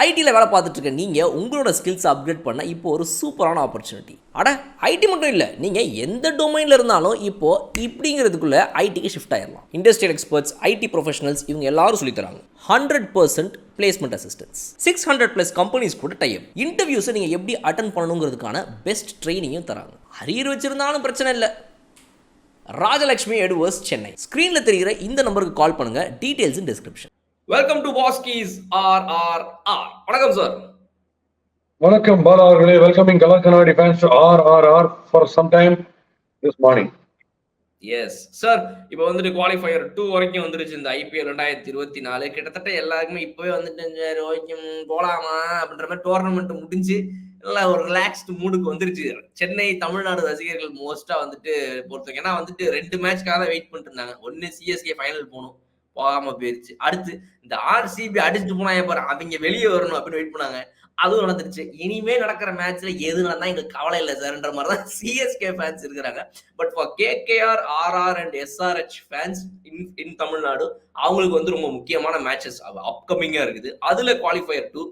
ஐடியில் வேலை பார்த்துட்டு இருக்க நீங்கள் உங்களோட ஸ்கில்ஸ் அப்கிரேட் பண்ண இப்போ ஒரு சூப்பரான ஆப்பர்ச்சுனிட்டி. அட ஐடி மட்டும் இல்லை, நீங்கள் எந்த டொமைனில் இருந்தாலும் இப்போது இப்படிங்கிறதுக்குள்ளே ஐடிக்கு ஷிஃப்ட் ஆயிடலாம். இண்டஸ்ட்ரியல் எக்ஸ்பர்ட்ஸ், ஐடி ப்ரொஃபஷனல்ஸ் இவங்க எல்லாரும் சொல்லித்தராங்க. 100% பிளேஸ்மெண்ட் அசிஸ்டன்ஸ், 600+ கம்பெனிஸ் கூட டைப். இன்டர்வியூஸை நீங்கள் எப்படி அட்டன் பண்ணணுங்கிறதுக்கான பெஸ்ட் ட்ரைனிங்கும் தராங்க. அரியர் வச்சிருந்தாலும் பிரச்சனை இல்லை. ராஜலட்சுமி எடுவர்ஸ், சென்னை. ஸ்க்ரீனில் தெரிகிற இந்த நம்பருக்கு கால் பண்ணுங்கள். Details in description. Welcome to பாஸ்கீஸ் RRR. வணக்கம் சார். வணக்கம் பாலா அவர்களே. வெல்கமிங் கலர் கண்ணாடி fans to RRR for some time this morning. Yes sir, இப்போ வந்துட்டு குவாலிஃபயர் 2 வரைக்கும் வந்துருச்சு இந்த IPL 2024. கிட்டத்தட்ட எல்லாருக்குமே இப்போவே வந்துட்டு ஓகே போகலாமா அப்படின்ற மாதிரி டோர்னமெண்ட் முடிஞ்சு நல்லா ஒரு ரிலாக்ஸ்டு மூடுக்கு வந்துருச்சு. சென்னை தமிழ்நாடு ரசிகர்கள் மோஸ்ட்டாக வந்துட்டு பொறுத்தவங்க, ஏன்னா வந்துட்டு 2 மேட்ச்க்காக தான் வெயிட் பண்ணிட்டு இருந்தாங்க. ஒன்று CSK ஃபைனல் போகணும், போகாம போயிருச்சு. அடுத்து இந்த RCB அடிச்சுட்டு போனா பாரு, அவங்க வெளியே வரணும் அப்படின்னு வெயிட் பண்ணாங்க, அதுவும் நடந்துருச்சு. இனிமே நடக்கிற மேட்ச்ல எது நடந்தா எங்களுக்கு கவலை இல்லை சார்ன்ற மாதிரி தான் CSK ஃபேன்ஸ் இருக்கிறாங்க. But for KKR, RR and SRH fans இன் தமிழ்நாடு, அவங்களுக்கு வந்து ரொம்ப முக்கியமான மேட்சஸ் அப்கமிங்கா இருக்குது. அதுல குவாலிஃபயர் 2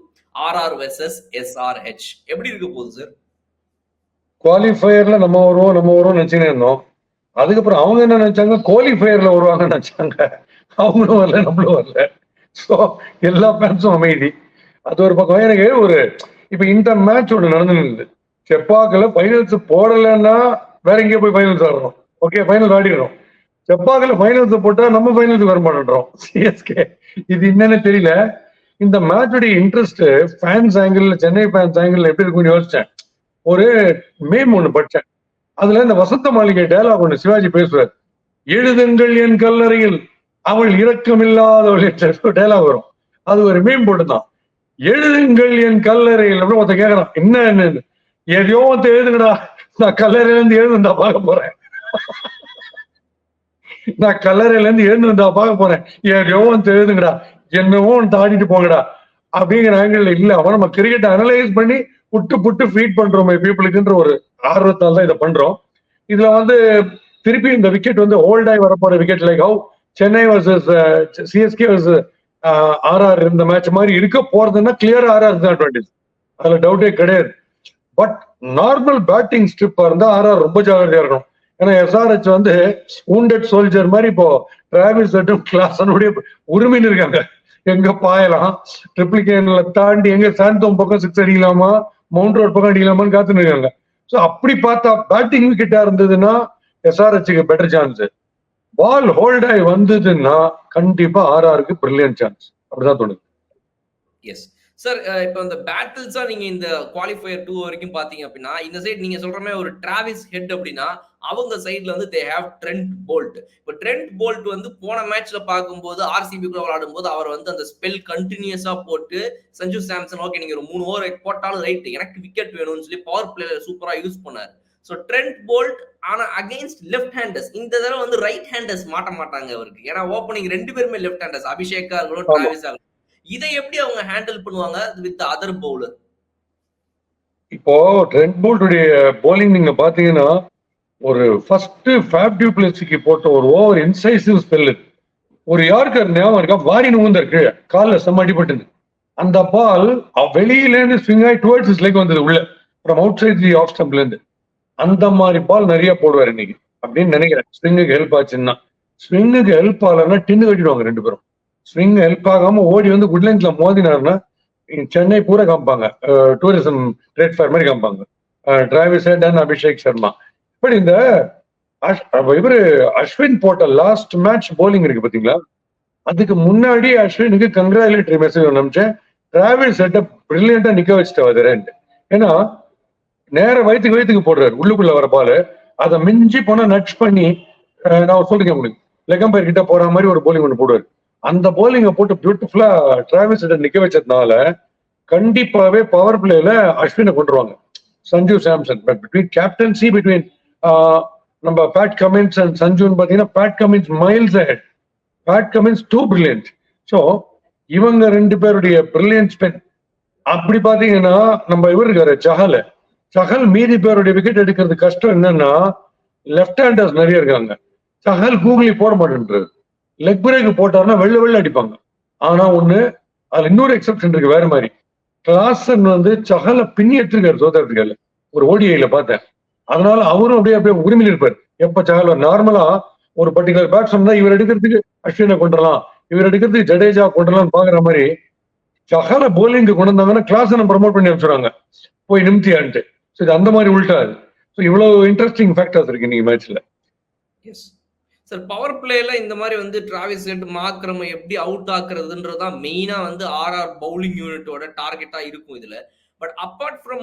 RR வெர்சஸ் SRH எப்படி இருக்க போகுது சார்? குவாலிஃபயர்ல நம்ம வருவோம் நினைச்சுன்னு இருந்தோம். அதுக்கப்புறம் அவங்க என்ன நினைச்சாங்க, குவாலிஃபயர்ல வருவாங்கன்னு நினைச்சாங்க. அவங்களும் வரல, நம்மளும் வரல. ஸோ எல்லா ஃபேன்ஸும் அமைதி. அது ஒரு பக்கம். எனக்கு இப்ப இந்த மேட்ச் ஒன்று நடந்துருந்தது. செப்பாக்கில் ஃபைனல்ஸ் போடலைன்னா வேற எங்கேயோ போய் ஃபைனல்ஸ் ஆடுறோம். ஓகே, ஃபைனல் ஆடிடுறோம். செப்பாக்கில் ஃபைனல்ஸ் போட்டா நம்ம ஃபைனல்ஸுக்கு வர மாட்டோம். CSK இது என்னன்னு தெரியல. இந்த மேட்சுடைய interest fans angle, Chennai fans angle எப்படி இருக்கும்னு யோசிச்சேன். ஒரு மேம் ஒன்று படிச்சேன். அதுல இந்த வசந்த மாளிகை டயலாக் ஒன்று சிவாஜி பேசுவார். எழுதுங்கள் என் கல்லறையில் அவள் இரக்கமில்லாதவள் டயலாக் வரும். அது ஒரு மீம் போட்டுதான். எழுதுங்கள் என் கல்லறையில் அப்படின்னு ஒருத்த கேட்கறான், என்ன எதையோ ஒருத்த எழுதுங்கடா, நான் கல்லறையில இருந்து எழுந்துந்தா பார்க்க போறேன், நான் கல்லறையில இருந்து எழுந்துந்தா பார்க்க போறேன், எதையோ ஒருத்த எழுதுங்கடா, என்னவோ ஒன்று ஆடிட்டு போங்கடா அப்படிங்கிற ஆங்கிள் இல்ல. அவன் நம்ம கிரிக்கெட் அனலைஸ் பண்ணி புட்டு ஃபீட் பண்றோம் பீப்புளுக்குன்ற ஒரு ஆர்வத்தால் தான் இதை பண்றோம். இதுல வந்து திருப்பி இந்த விக்கெட் வந்து ஹோல்ட் ஆகி வரப்போற wicket, like how Chennai versus CSK versus RR இந்த மேட்ச் மாதிரி இருக்க போறதுன்னா கிளியர் RR தான் அட்வான்டேஜ், அதுல டவுட்டே கிடையாது. பட் நார்மல் பேட்டிங் ஸ்ட்ரிப்பா இருந்தா RR ரொம்ப ஜாகிரதையா இருக்கணும். ஏன்னா SRH வந்து wounded சோல்ஜர் மாதிரி இப்போ டிராவிஸ் ஹெட்டும் கிளாஸனுடைய உரிமைன்னு இருக்காங்க. எங்க பாயலாம், ட்ரிபிள் கேன்ல தாண்டி எங்க சாந்தோம் பக்கம் 6 அடிக்கலாமா, மவுண்ட் ரோட் பக்கம் அடிக்கலாமான்னு காத்துன்னு இருக்காங்க. ஸோ அப்படி பார்த்தா பேட்டிங் விக்கெட்டா இருந்ததுன்னா SRHக்கு பெட்டர் சான்ஸ். பால் ஹோல்ட் ஆகி வந்ததுன்னா கண்டிப்பா RRக்கு பிரில்லியன்ட் சான்ஸ். அப்படிதான் தோணுது. எஸ் சார், இப்போ இந்த பேட்டில்ஸா நீங்க இந்த குவாலிஃபயர் 2 வரைக்கும் பாத்தீங்க அப்படின்னா, இந்த சைடு நீங்க சொல்ற மாதிரி ஒரு டிராவிஸ் ஹெட் அப்படின்னா, அவங்க சைட்ல வந்து தே ஹேவ் ட்ரெண்ட் போல்ட். இப்போ ட்ரெண்ட் போல்ட் வந்து போன மேட்ச்ல பார்க்கும்போது RCB கூட விளையாடும் போது அவர் வந்து அந்த ஸ்பெல் கண்டினியூஸா போட்டு சஞ்சு சாம்சன் ஓகே நீங்க ஒரு 3 ஓவர் போட்டாலும் ரைட், எனக்கு விக்கெட் வேணும்னு சொல்லி பவர் பிளேல சூப்பரா யூஸ் பண்ணாரு. ஸோ ட்ரெண்ட் போல்ட் ஆனா அகைன்ஸ்ட் லெஃப்ட் ஹேண்டர்ஸ், இந்த தடவை வந்து ரைட் ஹேண்டர்ஸ் மாட்ட மாட்டாங்க அவருக்கு. ஏன்னா ஓப்பனிங் 2 பேருமே லெஃப்ட் ஹேண்டர்ஸ், அபிஷேக்கா இருக்கட்டும், டிராவிஸா இருக்கட்டும். இதை எப்படி அவங்க ஹேண்டில் பண்ணுவாங்க வித் அதர் பவுலர்? இப்போ ட்ரெண்ட் போல்ட்டுடைய போலிங் நீங்க பாத்தீங்கன்னா, ஒரு ஃபர்ஸ்ட் ஃபேப் டியூப்ளசிக்கு போட்ட ஒரு ஓவர் இன்சைசிவ் ஸ்பெல், ஒரு யார்கர் ஞாபகம் இருக்கா, வாரின் ஊந்தர் கீழே காலில் செம்ம அடிபட்டது. அந்த பால் வெளியில இருந்து ஸ்விங் ஆகி டுவர்ட்ஸ் இஸ் லைக் வந்தது உள்ள, from outside the off ஸ்டம்ப்ல இருந்து. அந்த மாதிரி பால் நிறைய போடுவார் இன்னைக்கு அப்படின்னு நினைக்கிறேன். ஸ்விங்குக்கு ஹெல்ப் ஆச்சுன்னா. ஸ்விங்குக்கு ஹெல்ப் ஆகலன்னா டின்னு கட்டிடுவாங்க 2 பேரும். ஸ்விங் ஹெல்ப் ஆகாம ஓடி வந்து குட்லென்ஸ்ல மோதினாருன்னா சென்னை பூரா காமிப்பாங்க, டூரிசம் ட்ரேட் ஃபேர் மாதிரி காமிப்பாங்க. Travis head and Abhishek Sharma. இப்படி இந்த இவரு அஸ்வின் போட்ட லாஸ்ட் மேட்ச் போலிங் இருக்கு பாத்தீங்களா, அதுக்கு முன்னாடி அஸ்வினுக்கு கங்க்ராச்சுலேட்டரி மெசேஜ் அனுப்பிச்சேன். டிராவிஸ் ஹெட்டை பிரில்லியண்டா நிக்க வச்சுட்டு, ஏன்னா நேர வயிற்றுக்கு போடுறாரு உள்ளுக்குள்ள வர பால், அதை மிஞ்சி போனா நட்ச் பண்ணி நான் சொல்லிருக்கேன் உங்களுக்கு, லெகம்பர் கிட்ட போற மாதிரி ஒரு போலிங் ஒன்று போடுவார். அந்த போலிங்கை போட்டு பியூட்டிஃபுல்லா டிராவிஸ் ஹெட்டை நிக்க வச்சதுனால கண்டிப்பாவே பவர் பிளேல அஸ்வினை கொண்டுருவாங்க. Sanju Samson between captaincy between நம்ம பேட் கமின்ஸ் அண்ட் சஞ்சுன்னு பாத்தீங்கன்னா, Pat Cummins miles ahead, Pat Cummins too brilliant. So இவங்க 2 பேருடைய பிரில்லியன்ட் ஸ்பென். அப்படி பாத்தீங்கன்னா நம்ம இவர் இருக்காரு சஹல் மீதி பேருடைய விக்கெட் எடுக்கிறது கஷ்டம். என்னன்னா லெப்ட் ஹேண்டர்ஸ் நிறைய இருக்காங்க. சஹல் கூகுளி போட மாட்டேன்றாரு. லெக் பிரேக் போட்டாருன்னா வெள்ள அடிப்பாங்க. ஆனா ஒண்ணு அதுல இன்னொரு எக்ஸப்ஷன் இருக்கு வேற மாதிரி. கிளாசன் வந்து சஹல பின்னி எடுத்திருக்காரு சவுத் ஆப்பிரிக்கால ஒரு ஓடிஐல பார்த்தேன். அதனால அவரும் அப்படியே அப்படியே உரிமையில் இருப்பார். எப்ப சஹல் நார்மலா ஒரு பர்டிகுலர் பேட்ஸ்மேன் தான் இவர் எடுக்கிறதுக்கு அஸ்வினை கொண்டுடலாம், இவர் எடுக்கிறதுக்கு ஜடேஜா கொண்டுடலாம் பாக்குற மாதிரி சஹல போலிங்கு கொண்டு வந்தாங்கன்னா கிளாசனை ப்ரமோட் பண்ணி வச்சுருவாங்க போய் நிமித்தியான்ட்டு. ஸோ இது அந்த மாதிரி உள்டாது. ஸோ இவ்வளவு இன்ட்ரெஸ்டிங் ஃபேக்டர்ஸ் இருக்கு இன்னைக்கு மேட்ச்ல. எஸ் சார், பவர் பிளேல இந்த மாதிரி வந்து டிராவிஸ் ஹெட், மார்க்ரம் எப்படி அவுட் ஆக்குறதுன்றதுதான் மெயினா வந்து ஆர்ஆர் பவுலிங் யூனிட்டோட டார்கெட்டா இருக்கும் இதுல. But apart from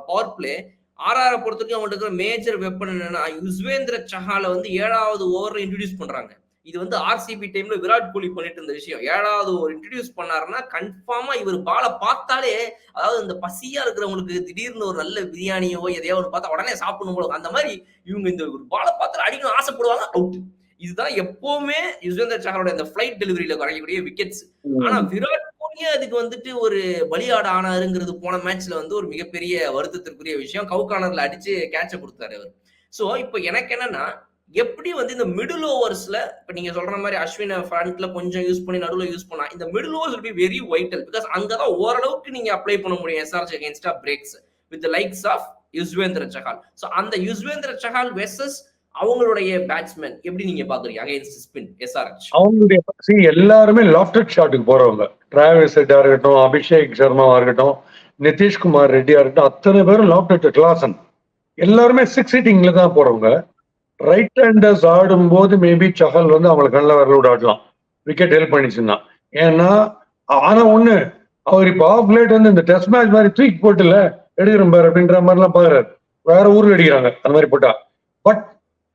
power play, ஆர்ஆரை பொறுத்தவரைக்கும் அவங்களுக்கு இருக்கிற மேஜர் வெப்பன் என்னன்னா யுஸ்வேந்திர சஹால வந்து 7வது ஓவர்ல இன்ட்ரடியூஸ் பண்றாங்க. இது வந்து ஆர்சிபி டைம்ல விராட் கோலி பண்ணிட்டு இருந்த விஷயம். 7வது ஓவர் இன்ட்ரடியூஸ் பண்ணாருன்னா கன்ஃபார்மா இவர் பாலை பார்த்தாலே, அதாவது இந்த பசியா இருக்கிறவங்களுக்கு திடீர்னு ஒரு நல்ல பிரியாணியோ எதையோ ஒரு பார்த்தா உடனே சாப்பிடணும் போல, அந்த மாதிரி இவங்க இந்த ஒரு பாலை பார்த்து அடிக்கணும் ஆசைப்படுவாங்க. அவுட். இதுதான் எப்பவுமே யுஸ்வேந்திர சஹலோட இந்த ஃபிளைட் டெலிவரியில கிடைக்கக்கூடிய விக்கெட்ஸ். ஆனா விராட் கோலியே அதுக்கு வந்துட்டு ஒரு பலியாடு ஆனாருங்கிறது போன மேட்ச்ல வந்து ஒரு மிகப்பெரிய வருத்தத்திற்குரிய விஷயம். கவுகானர்ல அடிச்சு கேட்ச கொடுத்தாரு அவர். சோ இப்ப எனக்கு என்னன்னா, எப்படி வந்து இந்த மிடில் ஓவர்ஸ்ல இப்ப நீங்க சொல்ற மாதிரி அஸ்வினை ஃப்ரண்ட்ல கொஞ்சம் யூஸ் பண்ணி நடுவுல யூஸ் பண்ணா இந்த middle overs will be very vital, because அங்கதான் ஓரளவுக்கு நீங்க அப்ளை பண்ண முடியும் எஸ்ஆர்எச் அகைன்ஸ்டா breaks with the likes of Yuzvendra Chahal. So அந்த யுஸ்வேந்திர சஹால் வெர்சஸ் அவங்களுடைய பேட்ஸ்மேன் எப்படி நீங்க பாக்குறீங்க அகைன்ஸ்ட் ஸ்பின் எஸ்ஆர்எச்? அவங்களுடைய எல்லாருமே லாஃப்டட் ஷாட்டுக்கு போறவங்க. டிராவிஸ் ஹெட்டா இருக்கட்டும், அபிஷேக் சர்மாவா இருக்கட்டும், நிதிஷ்குமார் ரெட்டியா இருக்கட்டும், அத்தனை பேரும் லாஃப்டட் கிளாசன் எல்லாருமே 6 ஹிட்டிங்ல தான் போறவங்க. ரைட் ஹேண்டர்ஸ் ஆடும்போது மேபி சஹல் வந்து அவங்களை கண்ணில் வரல விட ஆடலாம், விக்கெட் ஹெல்ப் பண்ணிச்சுன்னா. ஏன்னா ஆனா ஒண்ணு, அவர் இப்போ ஆஃப் லேட் வந்து இந்த டெஸ்ட் மேட்ச் மாதிரி தூக்கி போட்டுல எடுக்கிறோம் பாரு அப்படின்ற மாதிரிலாம் பாக்குறாரு. வேற ஊர்ல அடிக்கிறாங்க அந்த மாதிரி போட்டா. பட்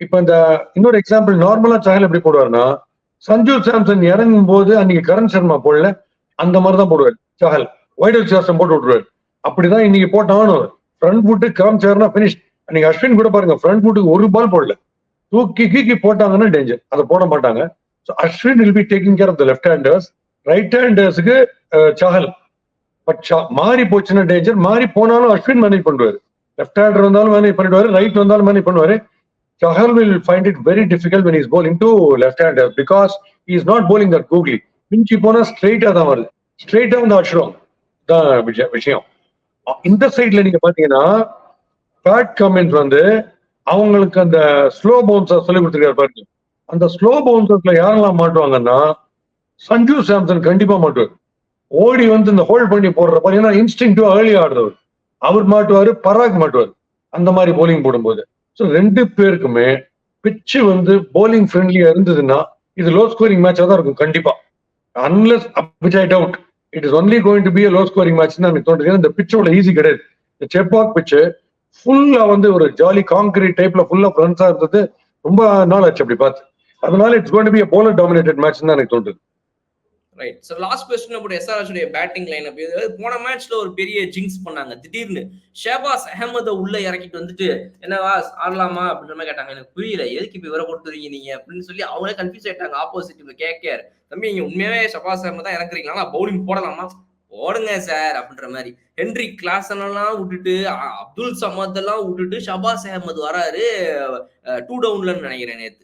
இப்ப இந்த இன்னொரு எக்ஸாம்பிள், நார்மலா சஹல் எப்படி போடுவாருன்னா, சஞ்சு சாம்சன் இறங்கும் போது அன்னைக்கு கரண் சர்மா போடல, அந்த மாதிரி தான் போடுவார் சஹல். வைட் சார்சன் போட்டு விட்டுருவாரு. அப்படிதான் இன்னைக்கு போட்டாலும் ஃப்ரண்ட் ஃபுட்டு கரண் சேர்னா பினிஷ். அன்னைக்கு அஸ்வின் கூட பாருங்க, ஃப்ரண்ட் ஃபுட்டுக்கு ஒரு பால் போடல, தூக்கி கீக்கி போட்டாங்கன்னா டேஞ்சர், அதை போட மாட்டாங்க. So Ashwin will be taking care of the left handers. Right ஹேண்டர்ஸுக்கு சஹல். பட் மாறி போச்சுன்னா டேஞ்சர். மாறி போனாலும் அஸ்வின் மேனேஜ் பண்ணுவாரு. லெஃப்ட் ஹேண்டர் வந்தாலும் மேனேஜ் பண்ணிடுவாரு, ரைட் வந்தாலும் மேனேஜ் பண்ணுவாரு. Chahal will find it very difficult when he's bowling to left-handers because he is not bowling that googly. பிஞ்சி போனா ஸ்ட்ரெயிட்டா தான் வருது, ஸ்ட்ரெயிட்டா வந்து அடிச்சிடும் தான் விஷயம். இந்த சைட்ல நீங்க பாத்தீங்கன்னா பேட் கமின்ஸ் வந்து அவங்களுக்கு அந்த ஸ்லோ பவுன்சர் சொல்லி கொடுத்துருக்காரு பாருங்க. அந்த ஸ்லோ பவுன்சர்ஸ்ல யாரெல்லாம் மாட்டுவாங்கன்னா சஞ்சு சாம்சன் கண்டிப்பா மாட்டுவார். ஓடி வந்து இந்த ஹோல்ட் பண்ணி போடுற பாரு, ஏன்னா இன்ஸ்டிங்டிவா ஏர்லி ஆடுறவர் அவர் மாட்டுவாரு, பராக் மாட்டுவார் அந்த மாதிரி போலிங் போடும்போது. ஸோ 2 பேருக்குமே பிச்சு வந்து போலிங் ஃப்ரெண்ட்லியா இருந்ததுன்னா இது லோ ஸ்கோரிங் மேட்சா தான் இருக்கும் கண்டிப்பா. Unless which I doubt it is only going to be low scoring match தான் எனக்கு தோன்றுது. இந்த பிச்சோட ஈஸி கிடையாது. இந்த செப்பாக் பிச்சு ஃபுல்லா வந்து ஒரு ஜாலி கான்கிரீட் டைப்ல ஃபுல்லா ஃப்ரண்ட்ஸா இருந்தது ரொம்ப நாள் ஆச்சு அப்படி பார்த்து. அதனால it's going to be bowler dominated match தான் எனக்கு தோன்றுது. Right. So last question about SRH உடைய பேட்டிங் லைனப். போன மேட்ச்ல ஒரு பெரிய ஜிங்ஸ் பண்ணாங்க. திடீர்னு ஷஹபாஸ் அஹமத உள்ள இறக்கிட்டு வந்துட்டு என்னவா ஆடலாமா அப்படின்ற மாதிரி கேட்டாங்க. எனக்கு புரியல, எதுக்கு இப்ப இவரை கொடுத்துறீங்க நீங்க அப்படின்னு சொல்லி அவங்களே கன்ஃபியூஸ் ஆயிட்டாங்க. ஆப்போசிட் கேகேஆர், தம்பி நீங்க உண்மையாவே ஷஹபாஸ் அஹமத் தான் இறக்குறீங்களா, பவுலிங் போடலாமா, போடுங்க சார் அப்படின்ற மாதிரி. ஹென்ரி கிளாசன் எல்லாம் விட்டுட்டு, அப்துல் சமத் எல்லாம் விட்டுட்டு ஷஹபாஸ் அஹமத் வராரு 2 டவுன்லன்னு நினைக்கிறேன் நேத்து.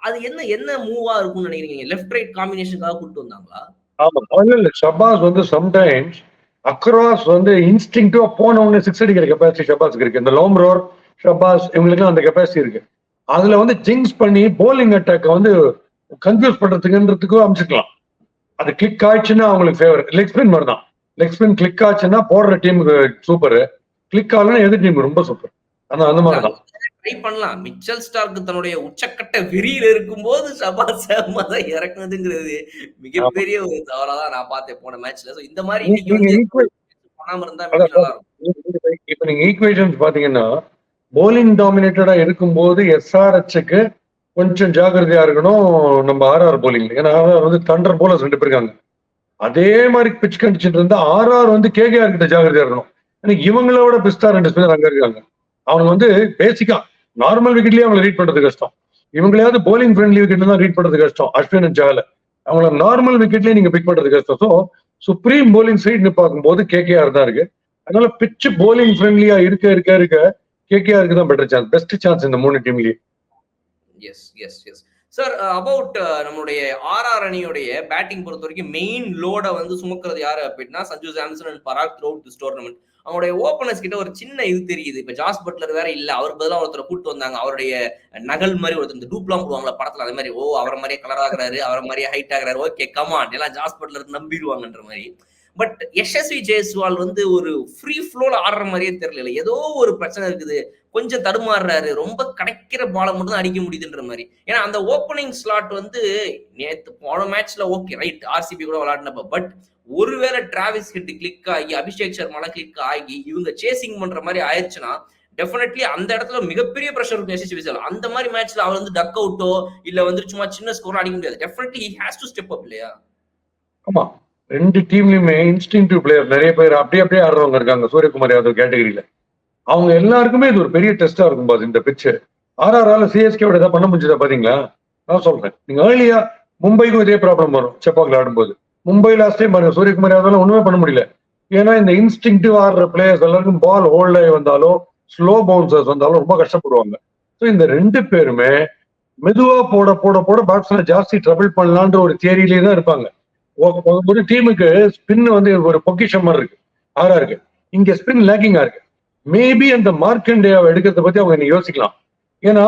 அது என்ன மூவா இருக்கும்னு நினைக்கிறீங்க? லெஃப்ட் ரைட் காம்பினேஷனுக்காக கூட்டு வந்தாங்களா? ஆமா, இல்ல ஷபாஸ் வந்து சம்டைம்ஸ் அக்ராஸ் வந்து இன்ஸ்டிங்டிவா போன உடனே 6 அடிக்கிற கெப்பாசிட்டி ஷபாஸ்க்கு இருக்கு. இந்த லோம்ரோர் ஷபாஸ் இவங்களுக்கு அந்த கெப்பாசிட்டி இருக்கு. அதுல வந்து ஜிங்ஸ் பண்ணி போலிங் அட்டாக் வந்து கன்ஃபியூஸ் பண்றதுக்குன்றதுக்கும் அமைச்சுக்கலாம். அது கிளிக் ஆயிடுச்சுன்னா அவங்களுக்கு ஃபேவர். லெக் ஸ்பின் மாதிரி தான். லெக் ஸ்பின் கிளிக் ஆச்சுன்னா போடுற டீமுக்கு சூப்பர், கிளிக் ஆகலன்னா எதிர் டீம் ரொம்ப சூப்பர். அந்த மாதிரி தான் ட்ரை பண்ணலாம். மிச்சல் ஸ்டார்க் தன்னுடைய உச்சக்கட்ட வெறியில இருக்கும்போது ஷபாஸ் அஹமத் இறக்குனதுங்கிறது மிகப்பெரிய ஒரு தவறா தான் நான் பார்த்தேன் போன மேட்ச்ல. சோ இந்த மாதிரி பண்ணாம இருந்தா நல்லா இருக்கும். இப்ப நீங்க ஈக்குவேஷன்ஸ் பாத்தீங்கன்னா போலிங் டாமினேட்டடா இருக்கும்போது எஸ்ஆர்எச்சுக்கு கொஞ்சம் ஜாகிரதையா இருக்கணும் நம்ம ஆர்ஆர் போலிங். ஏன்னா ஆர்ஆர் வந்து தண்டர் போலர்ஸ் 2 பேர் இருக்காங்க. அதே மாதிரி பிச் கண்டிச்சுட்டு இருந்தா ஆர்ஆர் வந்து கேகேஆர் கிட்ட ஜாகிரதையா இருக்கணும். ஏன்னா இவங்களோட பிஸ்தா 2 பேர் அங்க இருக்காங்க. அவங்க வந்து பேசிக்கா நார்மல் விக்கெட்லயே அவங்களை ரீட் பண்றது கஷ்டம். இவங்களையாவது போலிங் ஃப்ரெண்ட்லி விக்கெட்ல தான் ரீட் பண்றது கஷ்டம். அஸ்வின் அண்ட் சஹல் அவங்கள நார்மல் விக்கெட்லயே நீங்க பிக் பண்றது கஷ்டம். ஸோ சுப்ரீம் போலிங் சைட்னு பார்க்கும்போது கேகேஆர் தான் இருக்கு. அதனால பிச் போலிங் ஃப்ரெண்ட்லியா இருக்க கேகேஆருக்கு தான் பெட்டர் சான்ஸ், பெஸ்ட் சான்ஸ் இந்த 3 டீம்லயே. Yes yes yes sir about நம்மளுடைய ஆர்ஆர் அணியுடைய பேட்டிங் பொறுத்த வரைக்கும் மெயின் லோட வந்து சுமக்கிறது யாரு அப்படின்னா Sanju Samson and Parag throughout this tournament. அவங்களுடைய ஓப்பனர்ஸ் கிட்ட ஒரு சின்ன இது தெரியுது. இப்ப ஜாஸ் பட்லர் வேற இல்ல, அவர் பதிலாக ஒருத்தரை கூட்டு வந்தாங்க. அவருடைய நகல் மாதிரி ஒருத்தர் இந்த டூப்லாம் போடுவாங்களா படத்துல, அது மாதிரி அவரை மாதிரியே கலர் ஆகுறாரு, அவரை மாதிரியே ஹைட் ஆகுறாரு, ஓகே கமான் எல்லாம் ஜாஸ் பட்லர் நம்பிடுவாங்கன்ற மாதிரி. பட் யசஸ்வி ஜெய்ஸ்வால் வந்து ஒரு ஃப்ரீ ஃப்ளோல ஆடுற மாதிரியே தெரியல. ஏதோ ஒரு பிரச்சனை இருக்குது, கொஞ்சம் தடுமாறுறாரு, ரொம்ப கிடைக்கிற பாலை மட்டும் தான் அடிக்க முடியுதுன்ற மாதிரி. ஏன்னா அந்த ஓப்பனிங் ஸ்லாட் வந்து நேத்து போன மேட்ச்ல ஓகே ரைட் ஆர்சிபி கூட விளையாடினப்ப, பட் ஒருவேளை டிராவிஸ் ஹெட் கிளிக் ஆகி அபிஷேக் சர்மாலாம் கிளிக் ஆகி இவங்க சேசிங் பண்ற மாதிரி ஆயிடுச்சுன்னா டெஃபினெட்லி அந்த இடத்துல மிகப்பெரிய பிரஷர் இருக்கும் யசஸ்வி ஜெய்ஸ்வால். அந்த மாதிரி மேட்ச்ல அவர் வந்து டக் அவுட்டோ இல்ல வந்து சும்மா சின்ன ஸ்கோர் அடிக்க முடியாது. Definitely he has to step up இல்லையா? ஆமா, ரெண்டு டீம்லயுமே இன்ஸ்டிங்டிவ் பிளேயர் நிறைய பேர் அப்படியே ஆடுறவங்க இருக்காங்க சூரியகுமார் யாதவ் கேட்டகரியில. அவங்க எல்லாருக்குமே இது ஒரு பெரிய டெஸ்டா இருக்கும் பாது இந்த பிச்சு. ஆர்ஆரால சிஎஸ்கேவோட ஏதாவது பண்ண முடிஞ்சதா பாத்தீங்களா? நான் சொல்றேன், நீங்க ஏர்லியா மும்பைக்கும் இதே ப்ராப்ளம் வரும் செப்பாக்ல ஆடும்போது. மும்பை லாஸ்ட் டைம் பாருங்க சூரியகுமார் யாதவ் ஒண்ணுமே பண்ண முடியல. ஏன்னா இந்த இன்ஸ்டிங்டிவ் ஆடுற பிளேயர்ஸ் எல்லாருக்கும் பால் ஹோல்ட் ஆகி வந்தாலும் ஸ்லோ பவுன்சர்ஸ் வந்தாலும் ரொம்ப கஷ்டப்படுவாங்க. ஸோ இந்த ரெண்டு பேருமே மெதுவா போட போட போட பேட்ஸ்மேனை ஜாஸ்தி ட்ரபிள் பண்ணலான்ற ஒரு தியரியிலே தான் இருப்பாங்க. ஒரு டீமுக்கு ஸ்பின் வந்து ஒரு பொக்கிஷம் மாதிரி இருக்கு ஆர்ஆருக்கு, இங்க ஸ்பின் லேக்கிங்கா இருக்கு. மேபி அந்த மார்க்கண்டேயாவை எடுக்கிறத பத்தி அவங்க இன்னைக்கு யோசிக்கலாம். ஏன்னா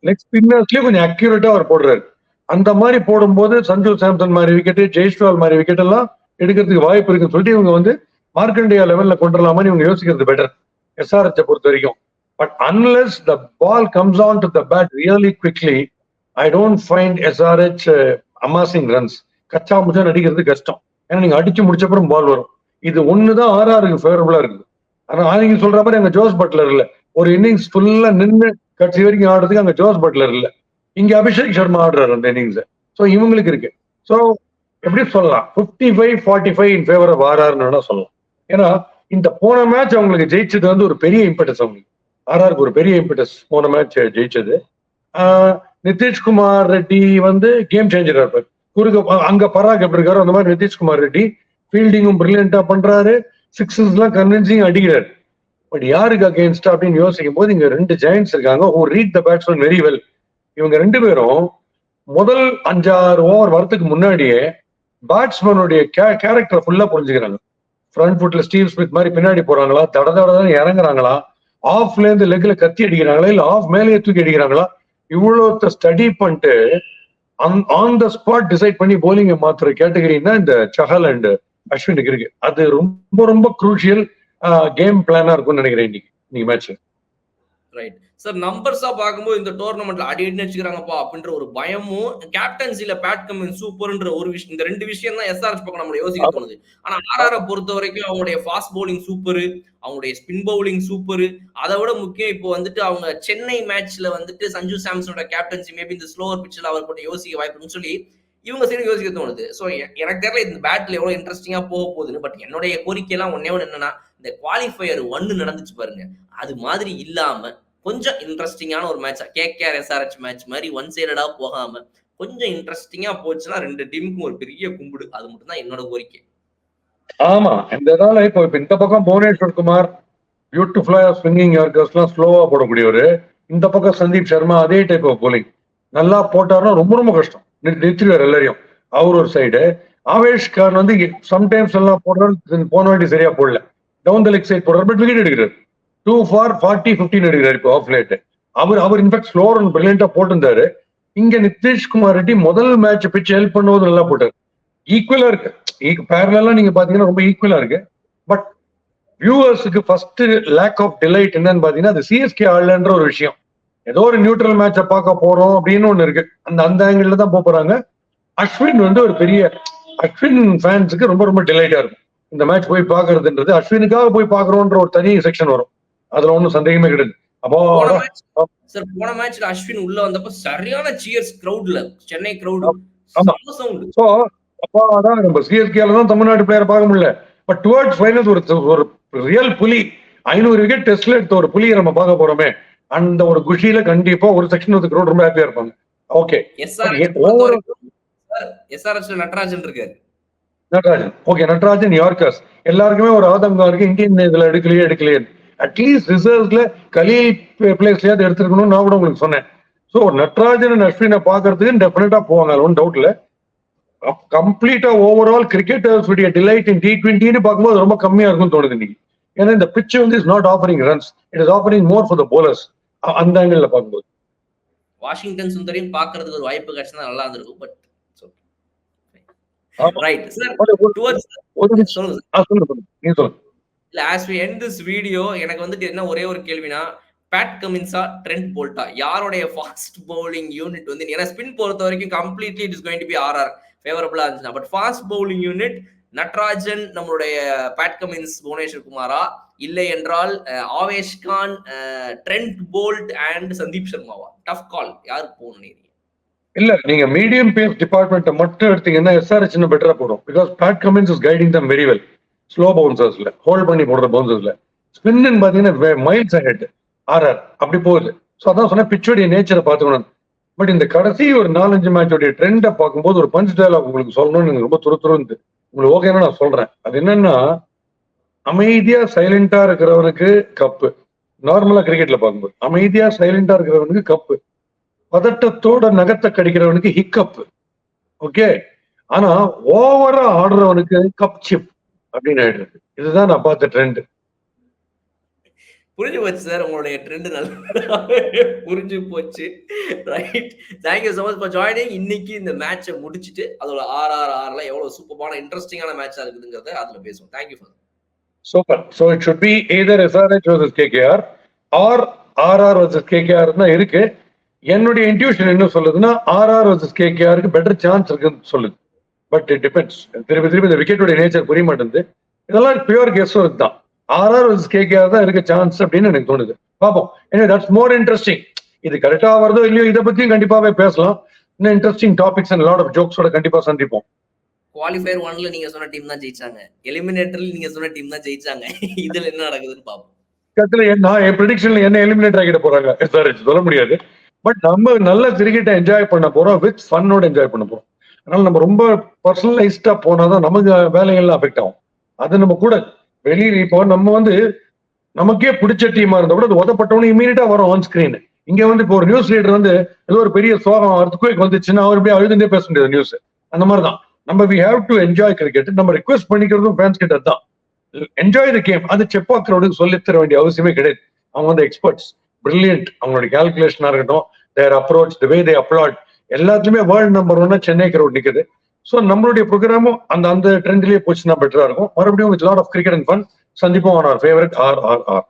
லெக் ஸ்பின்னர்ஸ்லயே கொஞ்சம் அக்யூரேட்டா அவர் போடுறாரு. அந்த மாதிரி போடும்போது சஞ்சு சாம்சன் மாதிரி விக்கெட்டு, ஜெய்ஸ்வால் மாதிரி விக்கெட் எல்லாம் எடுக்கிறதுக்கு வாய்ப்பு இருக்குன்னு சொல்லிட்டு இவங்க வந்து மார்க்கண்டேயா லெவல்ல கொண்டுலாமான்னு இவங்க யோசிக்கிறது பெட்டர் எஸ்ஆர்எச் பொறுத்த வரைக்கும். But unless the ball comes on to the bat really quickly, I don't find SRH amazing runs. கச்சா முச்சா அடிக்கிறது கஷ்டம். ஏன்னா நீங்க அடிச்சு முடிச்ச அப்புறம் பால் வரும். இது ஒண்ணுதான் ஆர்ஆருக்கு ஃபேவரபிளா இருக்குது. ஆனா நீங்க சொல்ற மாதிரி அங்க ஜோஸ் பட்லர் இல்ல. ஒரு இன்னிங்ஸ் ஃபுல்லா நின்று கட்சி வரைக்கும் ஆடுறதுக்கு அங்க ஜோஸ் பட்லர் இல்ல. இங்க அபிஷேக் சர்மா ஆடுறாரு அந்த இன்னிங்ஸ். ஸோ இவங்களுக்கு இருக்கு. ஸோ எப்படி சொல்லலாம், 55-45 இன் ஃபேவர் ஆஃப் ஆர்ஆர்னு சொல்லலாம். ஏன்னா இந்த போன மேட்ச் அவங்களுக்கு ஜெயிச்சது வந்து ஒரு பெரிய இம்பெட்டஸ். அவங்களுக்கு ஆர்ஆருக்கு ஒரு பெரிய இம்பெட்டஸ் போன மேட்ச் ஜெயிச்சது. நிதிஷ்குமார் ரெட்டி வந்து கேம் சேஞ்சரா இருப்பார். குறுக்க அங்க பராக் எப்படி இருக்காரு அந்த மாதிரி நிதிஷ்குமார் ரெட்டி ஃபீல்டிங்கும் பிரில்லியண்டா பண்றாரு, சிக்ஸஸ் எல்லாம் கன்வின்சிங் அடிக்கிறாரு. பட் யாருக்கு அகேன்ஸ்டா அப்படின்னு யோசிக்கும் போது இங்க ரெண்டு ஜெயண்ட்ஸ் இருக்காங்க who read the batsman very well. இவங்க ரெண்டு பேரும் முதல் 5-6 ஓவர் வரத்துக்கு முன்னாடியே பேட்ஸ்மேனுடைய கேரக்டர் ஃபுல்லா புரிஞ்சுக்கிறாங்க. ஃப்ரண்ட் ஃபுட்ல ஸ்டீவ் ஸ்மித் மாதிரி பின்னாடி போறாங்களா, தடதான் இறங்குறாங்களா, ஆஃப்ல இருந்து லெக்ல கத்தி அடிக்கிறாங்களா, இல்ல ஆஃப் மேலேயே தூக்கி அடிக்கிறாங்களா, இவ்வளவு ஸ்டடி பண்ணிட்டு ஆன் த ஸ்பாட் டிசைட் பண்ணி போலிங்கை மாத்துற கேட்டகரின்னா இந்த சஹல் அண்ட் அஸ்வினுக்கு இருக்கு. அது ரொம்ப ரொம்ப குரூஷியல் கேம் பிளானா இருக்கும்னு நினைக்கிறேன் இன்னைக்கு மேட்ச். ரைட் சார், நம்பர்ஸா பார்க்கும்போது இந்த டோர்னமெண்ட்ல அடி வச்சுக்கிறாங்கப்பா அப்படின்ற ஒரு பயமும், கேப்டன்சில பேட் கமின்ஸ் சூப்பர்ன்ற ஒரு விஷயம், இந்த ரெண்டு விஷயம் தான் எஸ்ஆர்எச் பக்கம் நம்மள யோசிக்க தோணுது. ஆனா ஆர்ஆரை பொறுத்த வரைக்கும் அவங்களுடைய ஃபாஸ்ட் பவுலிங் சூப்பரு, அவங்களுடைய ஸ்பின் பவுலிங் சூப்பரு, அதை விட முக்கியம் இப்போ வந்துட்டு அவங்க சென்னை மேட்ச்ல வந்துட்டு சஞ்சு சாம்சனோட கேப்டன்சி மேபி இந்த ஸ்லோவர் பிச்சில் அவர் கூட யோசிக்க வாய்ப்புன்னு சொல்லி இவங்க சரி யோசிக்க தோணுது. ஸோ எனக்கு தெரியல இந்த பேட்ல எவ்வளவு இன்ட்ரெஸ்டிங்கா போக போகுதுன்னு. பட் என்னுடைய கோரிக்கை எல்லாம் ஒன்னே ஒன்று என்னன்னா, இந்த குவாலிஃபயர் 1 நடந்துச்சு பாருங்க, அது மாதிரி இல்லாம கொஞ்சம் இன்ட்ரெஸ்டிங்கான ஒரு மேட்ச், கேகேஆர் எஸ்ஆர்எச் மேட்ச் மாதிரி ஒன் சைடடா போகாம கொஞ்சம் இன்ட்ரெஸ்டிங்கா போச்சுன்னா ரெண்டு டீமுக்கும் ஒரு பெரிய கும்பிடு. அது மட்டும் தான் என்னோட கோரிக்கை. ஆமா, இந்த இப்போ இந்த பக்கம் புவனேஸ்வர் குமார் பியூட்டிஃபுல்லா ஸ்விங்கிங் யார்கர்ஸ் எல்லாம் ஸ்லோவா போடக்கூடியவர், இந்த பக்கம் சந்தீப் சர்மா அதே டைப் ஆஃப் போலிங் நல்லா போட்டாருன்னா ரொம்ப ரொம்ப கஷ்டம், நிறுத்திடுவார் எல்லாரையும். அவர் ஒரு சைடு, ஆவேஷ் கான் வந்து சம்டைம்ஸ் எல்லாம் போடுறாரு, போன வாட்டி சரியா போடல, டவுன் த லெக் சைட் போடுறாரு, பட் விக்கெட் எடுக்கிறார். 2 for 40-15 எடுக்கிறாரு இப்போ ஆஃப் லேட். அவர் இன்ஃபேக்ட் ஸ்லோர் அண்ட் பிரில்லியண்டா போட்டிருந்தாரு. இங்க நிதிஷ்குமார் ரெட்டி முதல் மேட்ச் பிச் ஹெல்ப் பண்ணும்போது நல்லா போட்டாரு. ஈக்குவலா இருக்கு, பேரலா நீங்க பாத்தீங்கன்னா ரொம்ப ஈக்குவலா இருக்கு. பட் வியூவர்ஸுக்கு ஃபர்ஸ்ட் லேக் ஆஃப் டிலைட் என்னன்னு பாத்தீங்கன்னா அது சிஎஸ்கே ஆடலன்ற ஒரு விஷயம். ஏதோ ஒரு நியூட்ரல் மேட்சை பார்க்க போறோம் அப்படின்னு ஒண்ணு இருக்கு, அந்த ஆங்கிள் தான் போறாங்க. அஸ்வின் வந்து ஒரு பெரிய அஸ்வின் ஃபேன்ஸுக்கு ரொம்ப ரொம்ப டிலைட்டா இருக்கும் இந்த மேட்ச் போய் பாக்குறதுன்றது. அஸ்வினுக்காக போய் பாக்குறோன்ற ஒரு தனி செக்ஷன் வரும், அதுல ஒன்றும் சந்தேகமே கிடையாது. அப்போ சார் போன மேட்ச்ல அஸ்வின் உள்ள வந்தப்ப சரியான சியர்ஸ் கிரவுட்ல, சென்னை கிரவுட். சோ அப்போ அதான் நம்ம சிஎஸ்கேல தான் தமிழ்நாடு பிளேயர் பார்க்க முடியல. பட் டுவர்ட்ஸ் ஃபைனல்ஸ் ஒரு ரியல் புலி 500 விக்கெட் டெஸ்ட்ல எடுத்த ஒரு புலியை நம்ம பார்க்க போறோமே, அந்த ஒரு குஷியில கண்டிப்பா ஒரு செக்ஷன் ஆஃப் தி கிரவுட் ரொம்ப ஹாப்பியா இருப்பாங்க. ஓகே, எஸ்ஆர்எச் நட்ராஜன் இருக்காரு. நட்ராஜன் ஓகே, நட்ராஜன் யார்கர்ஸ் எல்லாருக்குமே ஒரு ஆதங்கம் இருக்கு, இந்தியன் இதுல எடுக்கலையே. அட்லீஸ்ட் ரிசர்வ்ஸ்ல கலீல் பிளேஸ்லயாவது எடுத்துருக்கணும்னு நான் கூட உங்களுக்கு சொன்னேன். ஸோ நட்ராஜன் அஸ்வினை பாக்குறதுக்கு டெஃபினட்டா போவாங்க, ஒன்றும் டவுட் இல்ல. கம்ப்ளீட்டா ஓவரால் கிரிக்கெட்டர்ஸுடைய டிலைட் இன் T20ன்னு பார்க்கும்போது ரொம்ப கம்மியா இருக்கும்னு தோணுது இன்னைக்கு. ஏன்னா இந்த பிட்ச் வந்து is not offering runs, it is offering more for the bowlers. அந்த ஆங்கிள் பார்க்கும்போது வாஷிங்டன் சுந்தரையும் பாக்குறதுக்கு ஒரு வாய்ப்பு கிடைச்சா நல்லா இருந்திருக்கும். பட் ரைட் சார், சொல்லுங்க. இல்ல as we end this video, எனக்கு வந்துட்டு என்ன ஒரே ஒரு கேள்வினா, பேட் கமின்ஸா ட்ரெண்ட் போல்ட்டா யாரோடைய ஃபாஸ்ட் பவுலிங் யூனிட் வந்து, ஏன்னா ஸ்பின் பொறுத்த வரைக்கும் completely it is going to be RR ஃபேவரபிளா இருந்துச்சுன்னா, but fast bowling unit Natarajan நம்மளுடைய பேட் கமின்ஸ் புவனேஸ்வர் குமாரா, இல்லை என்றால் Avesh Khan Trent Boult and Sandeep சர்மாவா? டஃப் கால், யாருக்கு போகணும்? இல்ல நீங்க மீடியம் பேஸ் டிபார்ட்மெண்ட் மட்டும் எடுத்தீங்கன்னா SRH இன்னும் பெட்டரா போடும். Because Pat Cummins is guiding them very well. Slow பவுன்சர்ஸ்ல ஹோல்ட் பண்ணி போடுற பவுன்சர்ஸ்ல ஸ்பின்னு பாத்தீங்கன்னா மைல்ஸ் அஹெட் RR அப்படி போகுது. ஸோ அதான் சொன்ன பிச்சோடைய நேச்சரை பார்த்துக்கணும். பட் இந்த கடைசி ஒரு 4-5 மேட்சோடைய ட்ரெண்டை பார்க்கும்போது ஒரு பஞ்ச் டயலாக் உங்களுக்கு சொல்லணும்னு எனக்கு ரொம்ப துருந்து உங்களுக்கு ஓகேன்னா நான் சொல்றேன். அது என்னன்னா, அமைதியா சைலண்டா இருக்கிறவனுக்கு கப்பு. நார்மலா கிரிக்கெட்ல பார்க்கும்போது அமைதியா சைலண்டா இருக்கிறவனுக்கு கப்பு, பதட்டத்தோட நகத்தை கடிக்கிறவனுக்கு ஹிக்கப். ஓகே, ஆனா ஓவரா ஆடுறவனுக்கு கப் சிப் அப்படின்னு ஆயிடுறது. இதுதான் நான் பார்த்த ட்ரெண்ட். புரிஞ்சு போச்சு சார், உங்களுடைய ட்ரெண்ட் நல்லா புரிஞ்சு போச்சு. Right, thank you so much for joining. இன்னைக்கு இந்த மேட்சை முடிச்சுட்டு அதோட RRRல எவ்வளவு சூப்பரான இன்ட்ரெஸ்டிங்கான மேட்சா இருக்குதுங்கிறத அதுல பேசுவோம். Thank you for super. So it should be either SRH vs KKR or RR vs KKR தான் இருக்கு. என்னுடைய இன்ட்யூஷன் என்ன சொல்லுதுன்னா RR vs KKRக்கு பெட்டர் சான்ஸ் இருக்குன்னு சொல்லுது. But it depends. திருப்பி இந்த விக்கெட்டோட நேச்சர் புரிய மாட்டேங்குது. இதெல்லாம் பியூர் கெஸ் தான். RR vs KKR தான் இருக்க சான்ஸ் அப்படின்னு எனக்கு தோணுது. பார்ப்போம். எனவே தட்ஸ் மோர் இன்ட்ரெஸ்டிங். இது கரெக்டா வருதோ இல்லையோ இதை பத்தியும் கண்டிப்பாவே பேசலாம். இன்னும் interesting topics and lot of ஜோக்ஸோட கண்டிப்பா சந்திப்போம். குவாலிஃபயர் 1ல நீங்க சொன்ன டீம் தான் ஜெயிச்சாங்க, எலிமினேட்டர்ல நீங்க சொன்ன டீம் தான் ஜெயிச்சாங்க. இதுல என்ன நடக்குதுன்னு பார்ப்போம். நான் என் ப்ரெடிக்ஷன்ல என்ன எலிமினேட் ஆகிட போறாங்க SRH சொல்ல முடியாது. பட் நம்ம நல்ல கிரிக்கெட்டை என்ஜாய் பண்ண போறோம், வித் ஃபன்னோட என்ஜாய் பண்ண போறோம். அதனால நம்ம ரொம்ப பர்சனலைஸ்டா போனாதான் நமக்கு வேலைகள்லாம் அஃபெக்ட் ஆகும். அது நம்ம கூட வெளியில இப்போ நம்ம வந்து நமக்கே பிடிச்ச டீமா இருந்தா கூட அது உதப்பட்டவனு இமீடியட்டா வரும் ஆன் ஸ்கிரீன். இங்க வந்து இப்போ ஒரு நியூஸ் ரீடர் வந்து ஏதோ ஒரு பெரிய சோகம் அர்த்குவேக் வந்துச்சுன்னா அவர் போய் அழுதுண்டே பேச முடியாது நியூஸ். அந்த மாதிரிதான் நம்ம we have to enjoy cricket. நம்ம ரிக்வெஸ்ட் பண்ணிக்கிறதும் ஃபேன்ஸ் கிட்ட தான், என்ஜாய் த கேம். அது செப்பாக்கிறவனுக்கு சொல்லித் தர வேண்டிய அவசியமே கிடையாது. அவங்க வந்து எக்ஸ்பர்ட்ஸ், பிரில்லியன்ட். அவங்களுடைய கால்குலேஷனா இருக்கட்டும், their approach, the way they applaud, எல்லாத்துலயுமே வேர்ல்டு நம்பர் 1 சென்னை கிரவுட் நிக்குது. ஸோ நம்மளுடைய ப்ரோக்ராமும் அந்த ட்ரெண்ட்லயே போச்சுன்னா பெட்டரா இருக்கும். மறுபடியும் with lot of cricket and fun சந்திப்போம். On our favourite RRR.